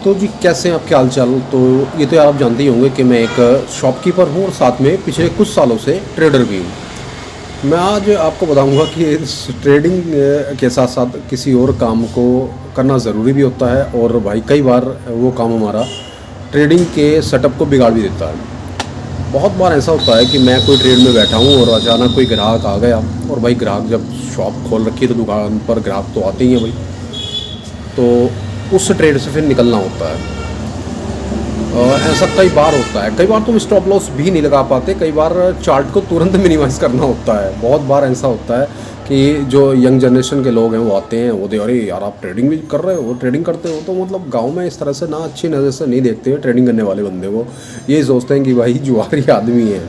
तो जी कैसे हैं आपके हाल चाल। तो ये तो यार आप जानते ही होंगे कि मैं एक शॉपकीपर हूँ और साथ में पिछले कुछ सालों से ट्रेडर भी हूँ। मैं आज आपको बताऊंगा कि इस ट्रेडिंग के साथ साथ किसी और काम को करना ज़रूरी भी होता है, और भाई कई बार वो काम हमारा ट्रेडिंग के सेटअप को बिगाड़ भी देता है। बहुत बार ऐसा होता है कि मैं कोई ट्रेड में बैठा हूँ और अचानक कोई ग्राहक आ गया, और भाई ग्राहक जब शॉप खोल रखी है तो दुकान पर ग्राहक तो आते ही हैं भाई, तो उस ट्रेड से फिर निकलना होता है। ऐसा कई बार होता है, कई बार तो स्टॉप लॉस भी नहीं लगा पाते, कई बार चार्ट को तुरंत मिनिमाइज़ करना होता है। बहुत बार ऐसा होता है कि जो यंग जनरेशन के लोग हैं वो आते हैं, वो अरे यार आप ट्रेडिंग भी कर रहे हो, ट्रेडिंग करते हो, तो मतलब गांव में इस तरह से ना अच्छी नज़र से नहीं देखते हैं ट्रेडिंग करने वाले बंदे को। यही सोचते हैं कि भाई जुआरी आदमी है,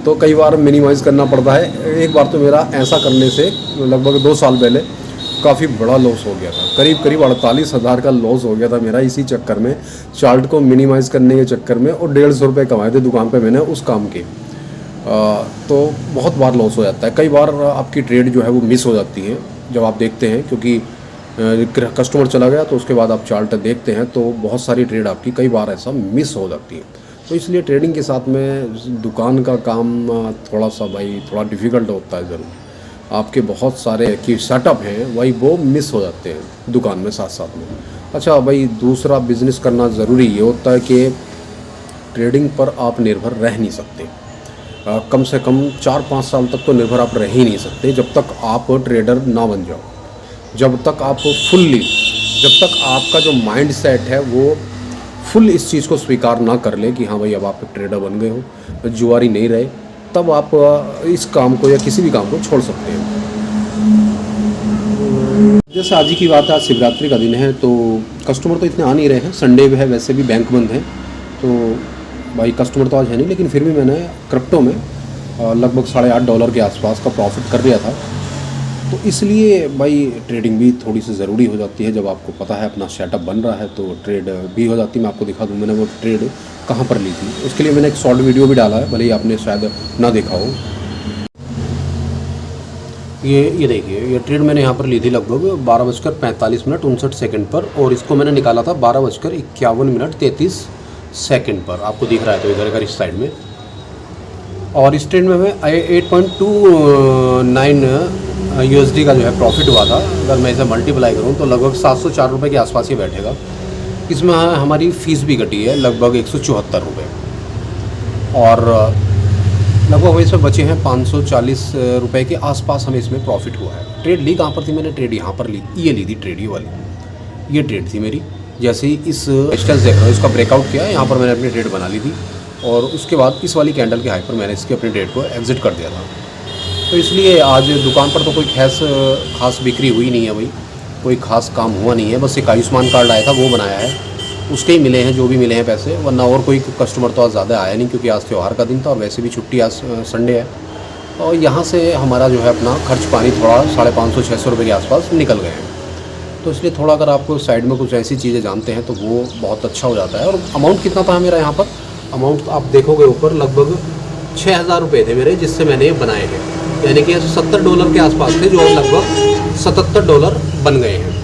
तो कई बार मिनिमाइज़ करना पड़ता है। एक बार तो मेरा ऐसा करने से लगभग 2 साल पहले काफ़ी बड़ा लॉस हो गया था, करीब 48,000 का लॉस हो गया था मेरा, इसी चक्कर में, चार्ट को मिनिमाइज़ करने के चक्कर में। और 150 रुपये कमाए थे दुकान पे मैंने उस काम के। तो बहुत बार लॉस हो जाता है। कई बार आपकी ट्रेड जो है वो मिस हो जाती है जब आप देखते हैं, क्योंकि कस्टमर चला गया तो उसके बाद आप चार्ट देखते हैं तो बहुत सारी ट्रेड आपकी कई बार ऐसा मिस हो जाती है। तो इसलिए ट्रेडिंग के साथ में दुकान का काम थोड़ा सा भाई थोड़ा डिफ़िकल्ट होता है ज़रूर। आपके बहुत सारे की सेटअप हैं वही वो मिस हो जाते हैं दुकान में साथ साथ में। अच्छा भाई, दूसरा बिज़नेस करना ज़रूरी ये होता है कि ट्रेडिंग पर आप निर्भर रह नहीं सकते। कम से कम 4-5 साल तक तो निर्भर आप रह ही नहीं सकते जब तक आप ट्रेडर ना बन जाओ। जब तक आप फुल्ली, जब तक आपका जो माइंड सेट है वो फुल इस चीज़ को स्वीकार ना कर ले कि हाँ भाई अब आप ट्रेडर बन गए हो, जुआरी नहीं रहे, तब आप इस काम को या किसी भी काम को छोड़ सकते हैं। जैसे आज ही की बात है, आज शिवरात्रि का दिन है तो कस्टमर तो इतने आ नहीं रहे हैं, संडे है, वैसे भी बैंक बंद है, तो भाई कस्टमर तो आज है नहीं। लेकिन फिर भी मैंने क्रिप्टो में लगभग $8.5 के आसपास का प्रॉफिट कर लिया था। तो इसलिए भाई ट्रेडिंग भी थोड़ी सी ज़रूरी हो जाती है। जब आपको पता है अपना सेटअप बन रहा है तो ट्रेड भी हो जाती है। मैं आपको दिखा दूँ मैंने वो ट्रेड कहाँ पर ली थी, उसके लिए मैंने एक शॉर्ट वीडियो भी डाला है, भले ही आपने शायद ना देखा हो। ये देखिए, ये ट्रेड मैंने यहाँ पर ली थी लगभग 12:45 पर, और इसको मैंने निकाला था 12:51 पर। आपको दिख रहा है तो इधर इस साइड में। और इस ट्रेड में मैं 8.29 USD का जो है प्रॉफिट हुआ था। अगर मैं इसे मल्टीप्लाई करूँ तो लगभग 704 रुपये के आसपास ही बैठेगा। इसमें हमारी फ़ीस भी घटी है लगभग 174 रुपये, और लगभग इसमें बचे हैं 540 रुपये के आसपास हमें इसमें प्रॉफिट हुआ है। ट्रेड ली कहाँ पर थी मैंने, ट्रेड यहाँ पर ली, ये ली थी ट्रेड, ये वाली ये ट्रेड थी मेरी। जैसे ही इस स्टेज देख रहा हूँ, इसका ब्रेकआउट किया, यहाँ पर मैंने अपनी ट्रेड बना ली थी, और उसके बाद इस वाली कैंडल के हाई पर मैंने इसकी अपनी ट्रेड को एग्जिट कर दिया था। तो इसलिए आज दुकान पर तो कोई खास बिक्री हुई नहीं है भाई, कोई खास काम हुआ नहीं है। बस एक आयुष्मान कार्ड आया था, वो बनाया है, उसके ही मिले हैं जो भी मिले हैं पैसे, वरना और कोई कस्टमर तो आज ज़्यादा आया नहीं, क्योंकि आज त्यौहार का दिन था और वैसे भी छुट्टी, आज संडे है। और यहाँ से हमारा जो है अपना खर्च पानी थोड़ा 550-600 रुपये के आसपास निकल गए हैं। तो इसलिए थोड़ा अगर आपको साइड में कुछ ऐसी चीज़ें जानते हैं तो वो बहुत अच्छा हो जाता है। और अमाउंट कितना था मेरा यहाँ पर, अमाउंट आप देखोगे ऊपर लगभग 6,000 रुपये थे मेरे, जिससे मैंने बनाए हैं, यानी कि $70 के आसपास थे, जो लगभग $77 बन गए हैं।